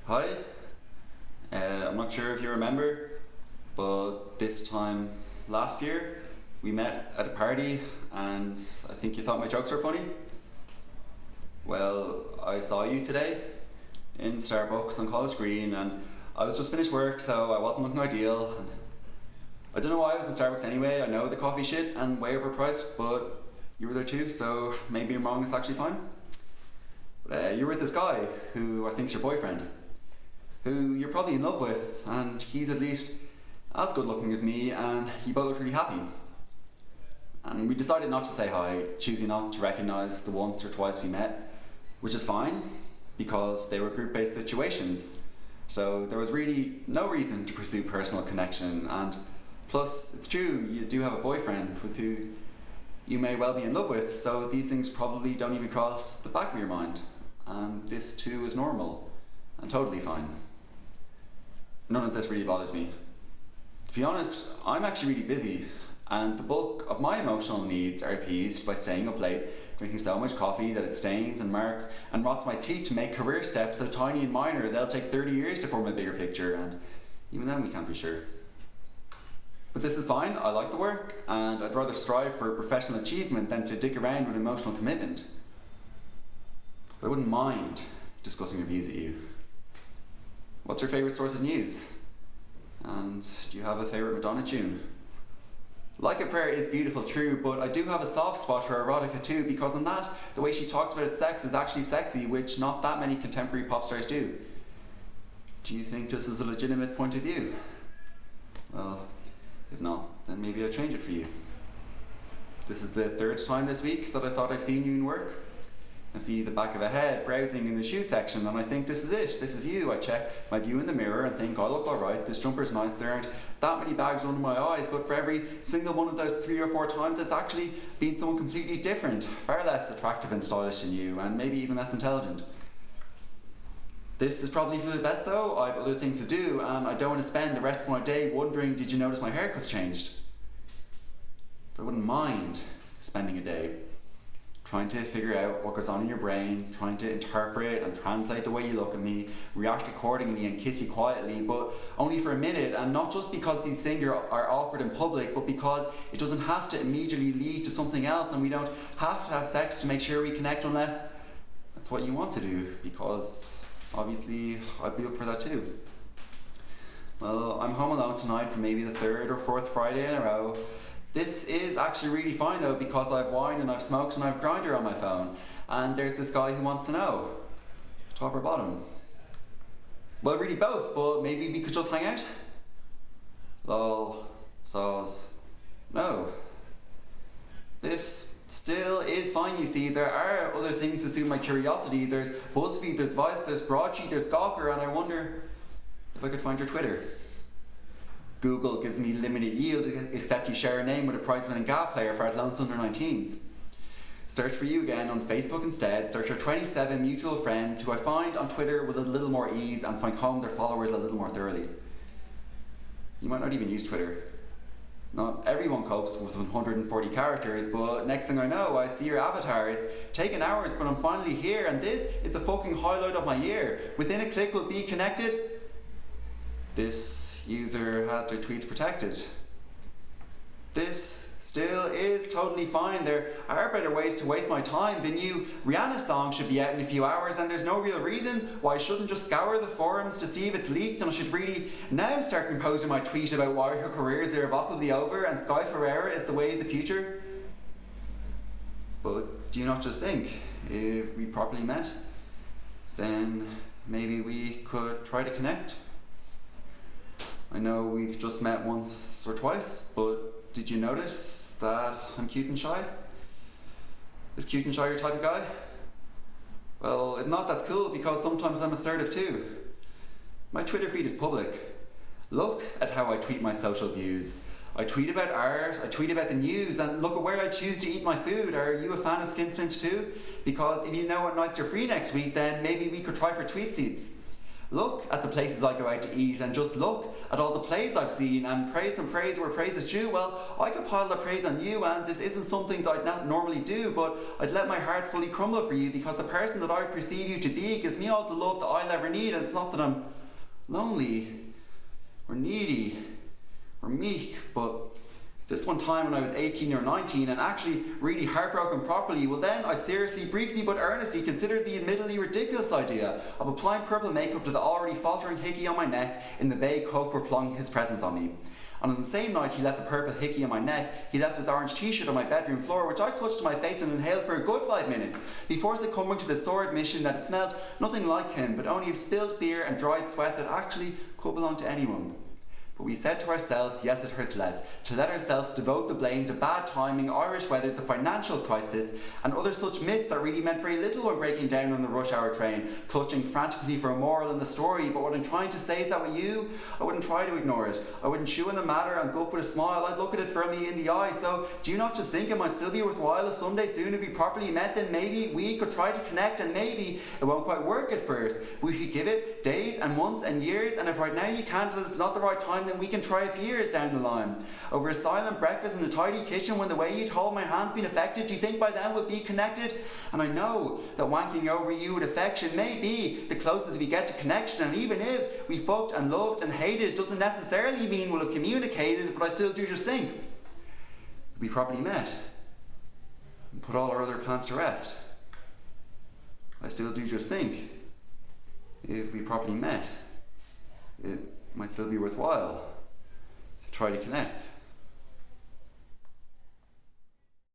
Hi, I'm not sure if you remember, but this time last year we met at a party and I think you thought my jokes were funny. Well, I saw you today in Starbucks on College Green and I was just finished work so I wasn't looking ideal. And I don't know why I was in Starbucks anyway, I know the coffee shit and way overpriced, but you were there too, so maybe I'm wrong, it's actually fine. But you were with this guy who I think's your boyfriend, who you're probably in love with, and he's at least as good looking as me, and you both look really happy. And we decided not to say hi, choosing not to recognise the once or twice we met, which is fine, because they were group-based situations. So there was really no reason to pursue personal connection, and plus, it's true, you do have a boyfriend with who you may well be in love with, so these things probably don't even cross the back of your mind. And this too is normal, and totally fine. None of this really bothers me. To be honest, I'm actually really busy, and the bulk of my emotional needs are appeased by staying up late, drinking so much coffee that it stains and marks and rots my teeth to make career steps so tiny and minor they'll take 30 years to form a bigger picture, and even then we can't be sure. But this is fine, I like the work, and I'd rather strive for professional achievement than to dick around with emotional commitment. But I wouldn't mind discussing reviews at you. What's your favourite source of news? And do you have a favourite Madonna tune? Like a Prayer is beautiful, true, but I do have a soft spot for erotica too, because in that, the way she talks about sex is actually sexy, which not that many contemporary pop stars do. Do you think this is a legitimate point of view? Well, if not, then maybe I'll change it for you. This is the third time this week that I thought I've seen you in work. I see the back of a head browsing in the shoe section and I think this is it, this is you. I check my view in the mirror and think I look alright, this jumper's nice, there aren't that many bags under my eyes, but for every single one of those 3 or 4 times it's actually been someone completely different, far less attractive and stylish than you, and maybe even less intelligent. This is probably for the best though, I have other things to do and I don't want to spend the rest of my day wondering did you notice my haircut's changed. But I wouldn't mind spending a day trying to figure out what goes on in your brain, trying to interpret and translate the way you look at me, react accordingly and kiss you quietly, but only for a minute, and not just because these things are awkward in public, but because it doesn't have to immediately lead to something else, and we don't have to have sex to make sure we connect unless that's what you want to do, because obviously I'd be up for that too. Well, I'm home alone tonight for maybe the 3rd or 4th Friday in a row. This is actually really fine though, because I've wine and I've smoked and I've GRINDR on my phone, and there's this guy who wants to know, top or bottom? Well, really both, but maybe we could just hang out? Lol, soz, no. This still is fine, you see. There are other things to suit my curiosity. There's BuzzFeed, there's Vice, there's Broadsheet, there's Gawker, and I wonder if I could find your Twitter. Google gives me limited yield except you share a name with a prize-winning Gap player for Atlanta under-19s. Search for you again on Facebook instead, search for 27 mutual friends who I find on Twitter with a little more ease and find home their followers a little more thoroughly. You might not even use Twitter. Not everyone copes with 140 characters, but next thing I know, I see your avatar. It's taken hours, but I'm finally here, and this is the fucking highlight of my year. Within a click we'll be connected. This user has their tweets protected. This still is totally fine. There are better ways to waste my time. The new Rihanna song should be out in a few hours and there's no real reason why I shouldn't just scour the forums to see if it's leaked, and I should really now start composing my tweet about why her career is irrevocably over and Sky Ferreira is the way of the future. But do you not just think, if we properly met, then maybe we could try to connect? I know we've just met once or twice, but did you notice that I'm cute and shy? Is cute and shy your type of guy? Well, if not, that's cool, because sometimes I'm assertive too. My Twitter feed is public. Look at how I tweet my social views. I tweet about art, I tweet about the news, and look at where I choose to eat my food. Are you a fan of skinflint too? Because if you know what nights are free next week, then maybe we could try for tweet seats. Look at the places I go out to eat and just look at all the plays I've seen and praise where praise is due. Well, I could pile the praise on you, and this isn't something that I'd not normally do, but I'd let my heart fully crumble for you because the person that I perceive you to be gives me all the love that I'll ever need. And it's not that I'm lonely or needy or meek, but this one time when I was 18 or 19 and actually really heartbroken properly, well then I seriously, briefly but earnestly considered the admittedly ridiculous idea of applying purple makeup to the already faltering hickey on my neck in the vague hope of prolonging his presence on me. And on the same night he left the purple hickey on my neck, he left his orange t-shirt on my bedroom floor, which I clutched to my face and inhaled for a good 5 minutes, before succumbing to the sore admission that it smelled nothing like him, but only of spilled beer and dried sweat that actually could belong to anyone. But we said to ourselves, yes, it hurts less, to let ourselves devote the blame to bad timing, Irish weather, the financial crisis, and other such myths that really meant very little when breaking down on the rush hour train, clutching frantically for a moral in the story. But what I'm trying to say is that with you, I wouldn't try to ignore it. I wouldn't chew on the matter and gulp with a smile. I'd look at it firmly in the eye. So do you not just think it might still be worthwhile if someday soon, if we properly met, then maybe we could try to connect, and maybe it won't quite work at first. We could give it days and months and years, and if right now you can't, and it's not the right time, then we can try a few years down the line. Over a silent breakfast in a tidy kitchen, when the way you'd hold my hand's been affected, do you think by then we'd be connected? And I know that wanking over you with affection may be the closest we get to connection, and even if we fucked and loved and hated, it doesn't necessarily mean we'll have communicated, but I still do just think, if we properly met and put all our other plans to rest, I still do just think, if we properly met, it might still be worthwhile to try to connect.